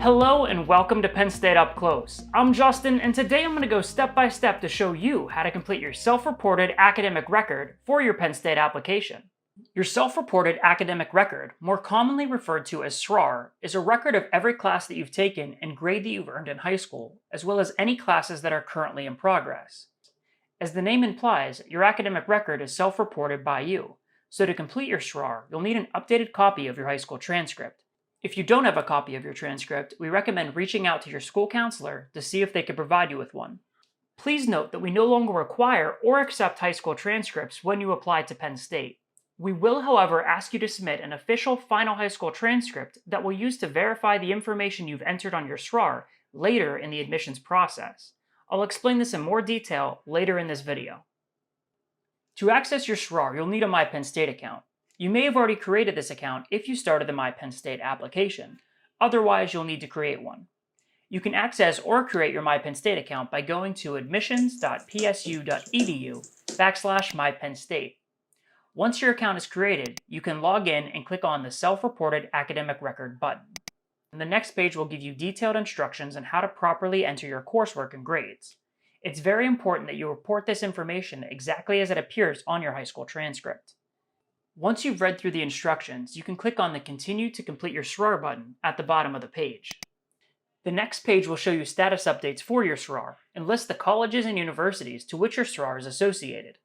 Hello and welcome to Penn State Up Close. I'm Justin, and today I'm going to go step by step to show you how to complete your self-reported academic record for your Penn State application. Your self-reported academic record, more commonly referred to as SRAR, is a record of every class that you've taken and grade that you've earned in high school, as well as any classes that are currently in progress. As the name implies, your academic record is self-reported by you, so to complete your SRAR, you'll need an updated copy of your high school transcript. If you don't have a copy of your transcript, we recommend reaching out to your school counselor to see if they can provide you with one. Please note that we no longer require or accept high school transcripts when you apply to Penn State. We will, however, ask you to submit an official final high school transcript that we'll use to verify the information you've entered on your SRAR later in the admissions process. I'll explain this in more detail later in this video. To access your SRAR, you'll need a My Penn State account. You may have already created this account if you started the My Penn State application. Otherwise, you'll need to create one. You can access or create your My Penn State account by going to admissions.psu.edu/MyPennState. Once your account is created, you can log in and click on the Self-Reported Academic Record button. And the next page will give you detailed instructions on how to properly enter your coursework and grades. It's very important that you report this information exactly as it appears on your high school transcript. Once you've read through the instructions, you can click on the Continue to Complete Your SRAR button at the bottom of the page. The next page will show you status updates for your SRAR and list the colleges and universities to which your SRAR is associated.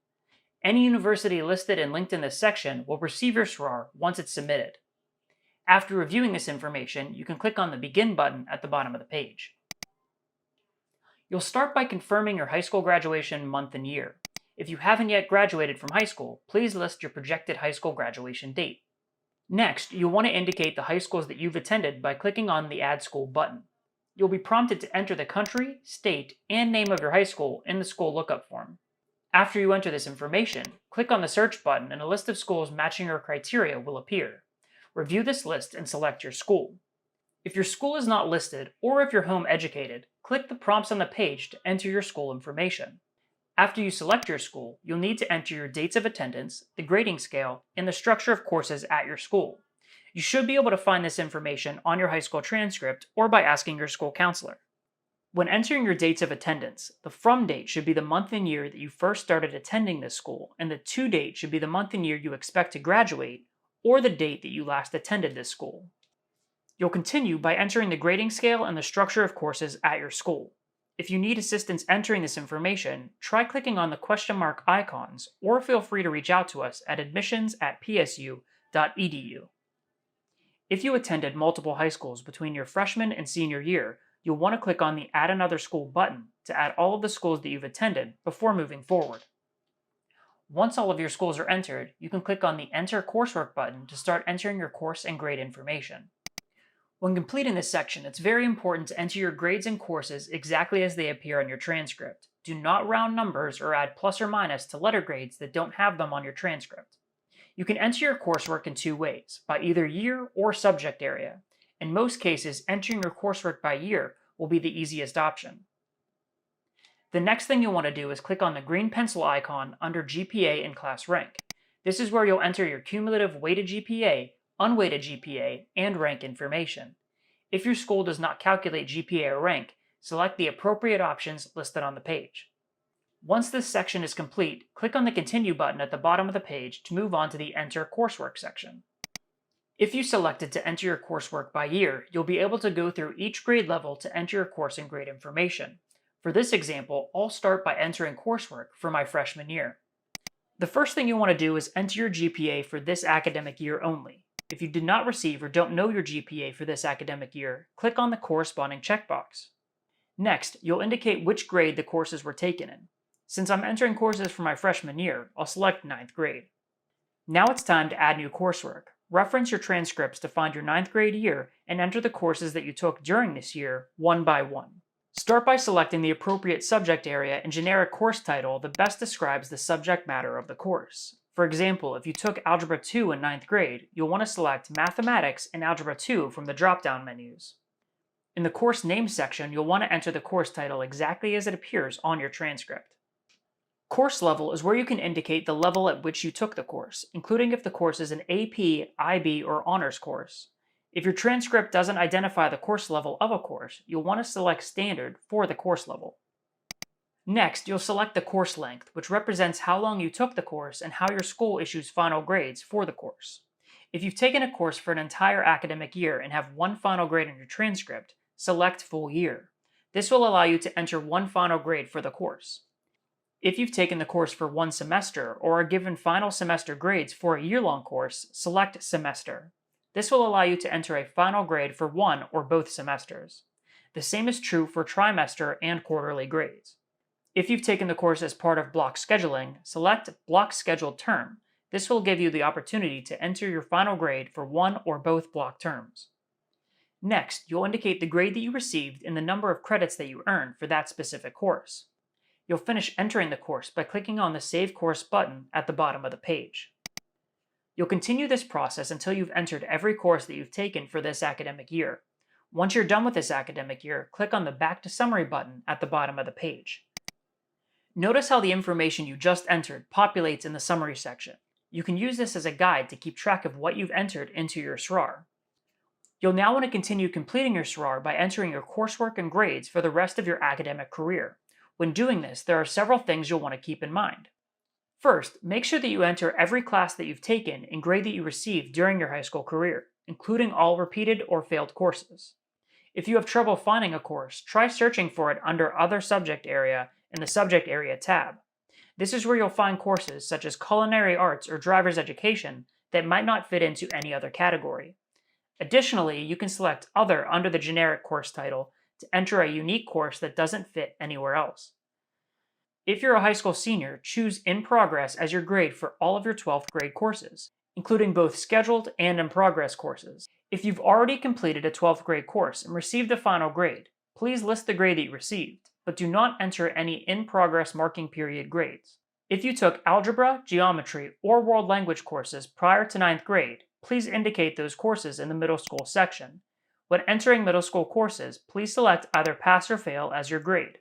Any university listed and linked in this section will receive your SRAR once it's submitted. After reviewing this information, you can click on the Begin button at the bottom of the page. You'll start by confirming your high school graduation month and year. If you haven't yet graduated from high school, please list your projected high school graduation date. Next, you'll want to indicate the high schools that you've attended by clicking on the Add School button. You'll be prompted to enter the country, state, and name of your high school in the school lookup form. After you enter this information, click on the Search button and a list of schools matching your criteria will appear. Review this list and select your school. If your school is not listed, or if you're home educated, click the prompts on the page to enter your school information. After you select your school, you'll need to enter your dates of attendance, the grading scale, and the structure of courses at your school. You should be able to find this information on your high school transcript or by asking your school counselor. When entering your dates of attendance, the from date should be the month and year that you first started attending this school, and the to date should be the month and year you expect to graduate, or the date that you last attended this school. You'll continue by entering the grading scale and the structure of courses at your school. If you need assistance entering this information, try clicking on the question mark icons, or feel free to reach out to us at admissions@psu.edu. If you attended multiple high schools between your freshman and senior year, you'll want to click on the Add Another School button to add all of the schools that you've attended before moving forward. Once all of your schools are entered, you can click on the Enter Coursework button to start entering your course and grade information. When completing this section, it's very important to enter your grades and courses exactly as they appear on your transcript. Do not round numbers or add plus or minus to letter grades that don't have them on your transcript. You can enter your coursework in two ways, by either year or subject area. In most cases, entering your coursework by year will be the easiest option. The next thing you'll want to do is click on the green pencil icon under GPA and class rank. This is where you'll enter your cumulative weighted GPA, unweighted GPA, and rank information. If your school does not calculate GPA or rank, select the appropriate options listed on the page. Once this section is complete, click on the Continue button at the bottom of the page to move on to the Enter Coursework section. If you selected to enter your coursework by year, you'll be able to go through each grade level to enter your course and grade information. For this example, I'll start by entering coursework for my freshman year. The first thing you want to do is enter your GPA for this academic year only. If you did not receive or don't know your GPA for this academic year, click on the corresponding checkbox. Next, you'll indicate which grade the courses were taken in. Since I'm entering courses for my freshman year, I'll select 9th grade. Now it's time to add new coursework. Reference your transcripts to find your 9th grade year and enter the courses that you took during this year, one by one. Start by selecting the appropriate subject area and generic course title that best describes the subject matter of the course. For example, if you took Algebra 2 in 9th grade, you'll want to select Mathematics and Algebra 2 from the drop-down menus. In the course name section, you'll want to enter the course title exactly as it appears on your transcript. Course level is where you can indicate the level at which you took the course, including if the course is an AP, IB, or honors course. If your transcript doesn't identify the course level of a course, you'll want to select Standard for the course level. Next, you'll select the course length, which represents how long you took the course and how your school issues final grades for the course. If you've taken a course for an entire academic year and have one final grade in your transcript, select Full Year. This will allow you to enter one final grade for the course. If you've taken the course for one semester or are given final semester grades for a year-long course, select Semester. This will allow you to enter a final grade for one or both semesters. The same is true for trimester and quarterly grades. If you've taken the course as part of block scheduling, select Block Scheduled Term. This will give you the opportunity to enter your final grade for one or both block terms. Next, you'll indicate the grade that you received and the number of credits that you earned for that specific course. You'll finish entering the course by clicking on the Save Course button at the bottom of the page. You'll continue this process until you've entered every course that you've taken for this academic year. Once you're done with this academic year, click on the Back to Summary button at the bottom of the page. Notice how the information you just entered populates in the summary section. You can use this as a guide to keep track of what you've entered into your SRAR. You'll now want to continue completing your SRAR by entering your coursework and grades for the rest of your academic career. When doing this, there are several things you'll want to keep in mind. First, make sure that you enter every class that you've taken and grade that you received during your high school career, including all repeated or failed courses. If you have trouble finding a course, try searching for it under Other Subject Area in the Subject Area tab. This is where you'll find courses such as Culinary Arts or Driver's Education that might not fit into any other category. Additionally, you can select Other under the generic course title to enter a unique course that doesn't fit anywhere else. If you're a high school senior, choose In Progress as your grade for all of your 12th grade courses, including both scheduled and in progress courses. If you've already completed a 12th grade course and received a final grade, please list the grade that you received, but do not enter any in progress marking period grades. If you took algebra, geometry, or world language courses prior to 9th grade, please indicate those courses in the middle school section. When entering middle school courses, please select either Pass or Fail as your grade.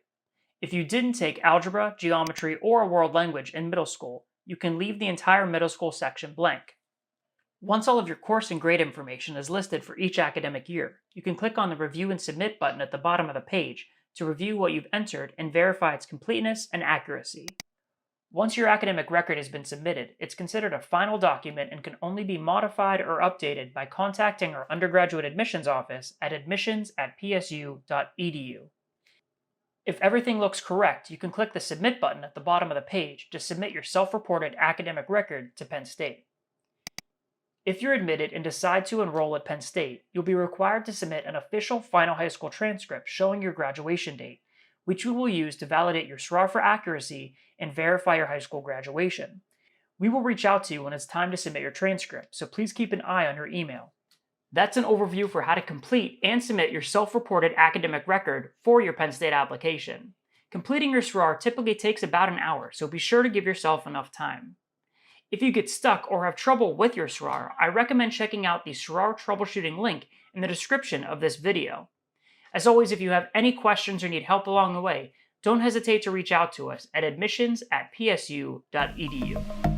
If you didn't take algebra, geometry, or a world language in middle school, you can leave the entire middle school section blank. Once all of your course and grade information is listed for each academic year, you can click on the Review and Submit button at the bottom of the page to review what you've entered and verify its completeness and accuracy. Once your academic record has been submitted, it's considered a final document and can only be modified or updated by contacting our undergraduate admissions office at admissions@psu.edu. If everything looks correct, you can click the Submit button at the bottom of the page to submit your self-reported academic record to Penn State. If you're admitted and decide to enroll at Penn State, you'll be required to submit an official final high school transcript showing your graduation date, which we will use to validate your SRAR for accuracy and verify your high school graduation. We will reach out to you when it's time to submit your transcript, so please keep an eye on your email. That's an overview for how to complete and submit your self-reported academic record for your Penn State application. Completing your SRAR typically takes about an hour, so be sure to give yourself enough time. If you get stuck or have trouble with your SRAR, I recommend checking out the SRAR troubleshooting link in the description of this video. As always, if you have any questions or need help along the way, don't hesitate to reach out to us at admissions@psu.edu.